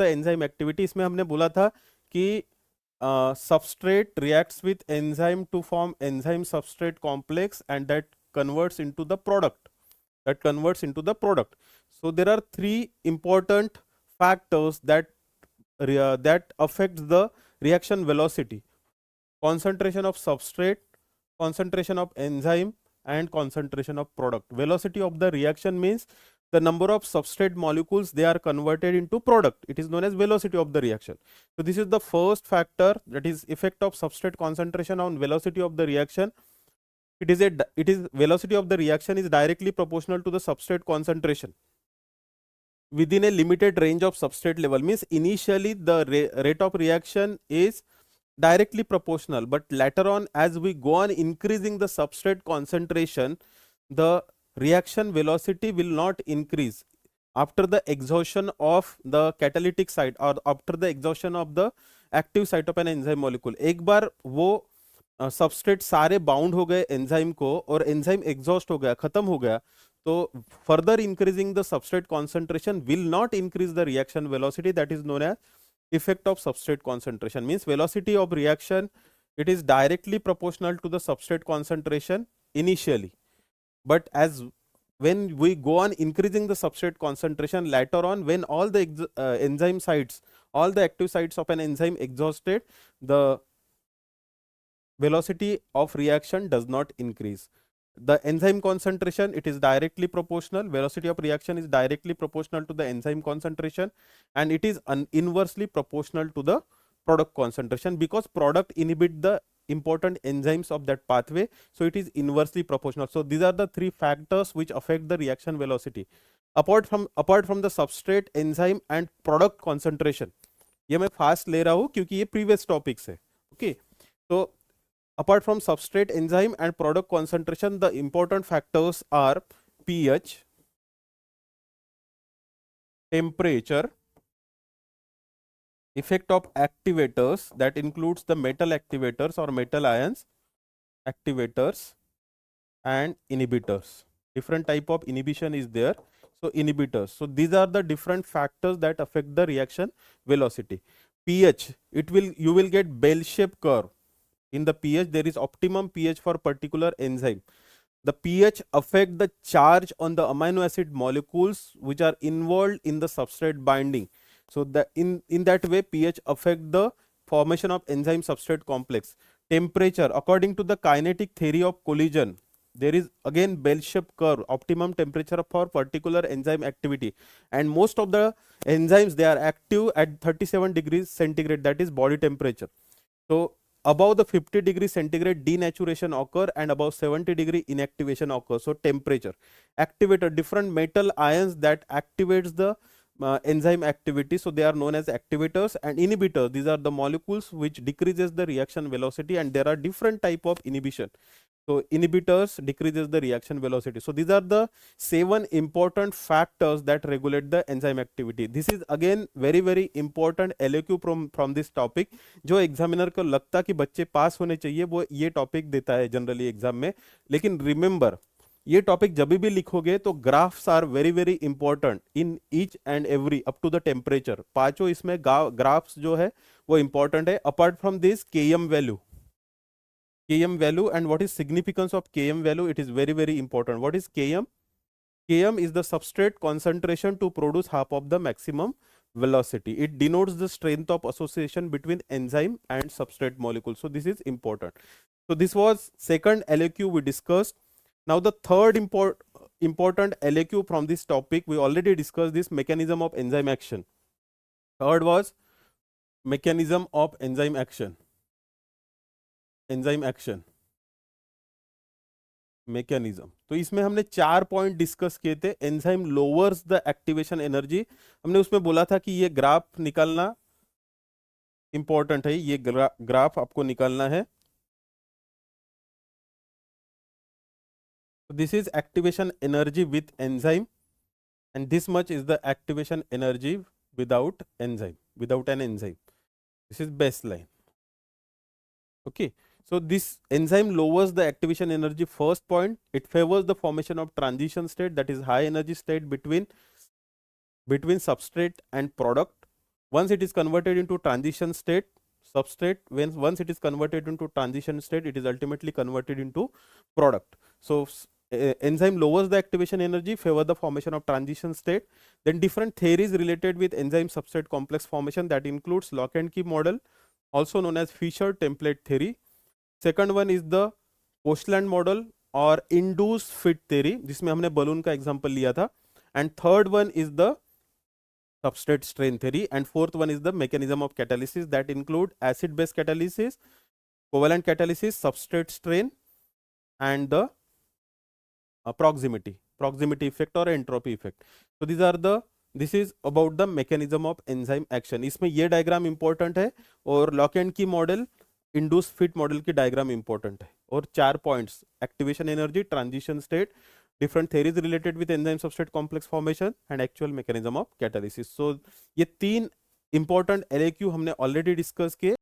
The enzyme activity, इसमें हमने बोला था कि substrate reacts with enzyme to form enzyme substrate complex and that converts into the product. So there are three important factors that affects the reaction velocity: concentration of substrate, concentration of enzyme, and concentration of product. Velocity of the reaction means the number of substrate molecules they are converted into product. It is known as velocity of the reaction. So this is the first factor, that is effect of substrate concentration on velocity of the reaction. It is velocity of the reaction is directly proportional to the substrate concentration within a limited range of substrate level. Means initially the rate of reaction is directly proportional, but later on as we go on increasing the substrate concentration, the reaction velocity will not increase after the exhaustion of the catalytic site or after the exhaustion of the active site of an enzyme molecule. एक बार वो substrate सारे bound हो गए enzyme को और enzyme exhaust हो गया, खत्म हो गया, तो further increasing the substrate concentration will not increase the reaction velocity. That is known as effect of substrate concentration. Means velocity of reaction, it is directly proportional to the substrate concentration initially, but as when we go on increasing the substrate concentration later on, when all the enzyme sites, all the active sites of an enzyme exhausted, the velocity of reaction does not increase. The enzyme concentration, it is directly proportional. Velocity of reaction is directly proportional to the enzyme concentration, and it is inversely proportional to the product concentration, because product inhibit the important enzymes of that pathway, so it is inversely proportional. So these are the three factors which affect the reaction velocity. Apart from the substrate, enzyme and product concentration, ये मैं fast ले रहा हूँ क्योंकि ये previous topic है. Okay, तो apart from substrate, enzyme and product concentration, the important factors are pH, temperature, effect of activators, that includes the metal activators or metal ions activators, and inhibitors. Different type of inhibition is there, so inhibitors. So these are the different factors that affect the reaction velocity. pH, you will get bell shaped curve. In the pH, there is optimum pH for particular enzyme. The pH affect the charge on the amino acid molecules which are involved in the substrate binding. So in that way, pH affect the formation of enzyme substrate complex. Temperature, according to the kinetic theory of collision, there is again bell shaped curve, optimum temperature for particular enzyme activity, and most of the enzymes, they are active at 37 degrees centigrade, that is body temperature. So above the 50 degree centigrade denaturation occur and above 70 degree inactivation occurs. So temperature. Activator, different metal ions that activates the enzyme activity, so they are known as activators. And inhibitors, these are the molecules which decreases the reaction velocity, and there are different type of inhibition. So inhibitors decreases the reaction velocity. So these are the 7 important factors that regulate the enzyme activity. This is again very important LAQ from this topic. जो examiner को लगता कि बच्चे पास होने चाहिए, वो ये topic देता है जनरली एग्जाम में. लेकिन रिमेंबर, ये टॉपिक जब भी लिखोगे तो graphs are very important in each and every up to the temperature. पांचों इसमें ग्राफ्स जो है वो इंपॉर्टेंट है. Apart from this, km value and what is significance of km value, it is very important. What is km? Km is the substrate concentration to produce half of the maximum velocity. It denotes the strength of association between enzyme and substrate molecule. So this is important. So this was second LAQ we discussed. Now the third important LAQ from this topic, we already discussed this mechanism of enzyme action. Third was mechanism of enzyme action. Enzyme action mechanism. तो इसमें हमने 4 point discuss किए थे. Enzyme lowers the activation energy, हमने उसमें बोला था कि ये ग्राफ निकालना इंपॉर्टेंट है. ये ग्राफ आपको निकालना है. This is activation energy with enzyme and this much is the activation energy without enzyme, without an enzyme. This is base line. Okay, so this enzyme lowers the activation energy. First point, it favors the formation of transition state, that is high energy state between substrate and product. once it is converted into transition state, substrate, once it is converted into transition state, it is ultimately converted into product. So enzyme lowers the activation energy, favor the formation of transition state. Then different theories related with enzyme substrate complex formation, that includes lock and key model, also known as Fisher template theory. Second one is the Postland model और induced fit theory, जिसमें हमने balloon का example लिया था. And third one is the substrate strain theory, and fourth one is the mechanism of catalysis, that include acid base catalysis, covalent catalysis, substrate strain, and the proximity effect or entropy effect. So these are the, this is about the mechanism of enzyme action. इसमें ये diagram important है और lock and की model induce fit model की diagram important है. और 4 points, activation energy, transition state, different theories related with enzyme substrate complex formation, and actual mechanism of catalysis. So ये 3 important LAQ हमने already discuss किए.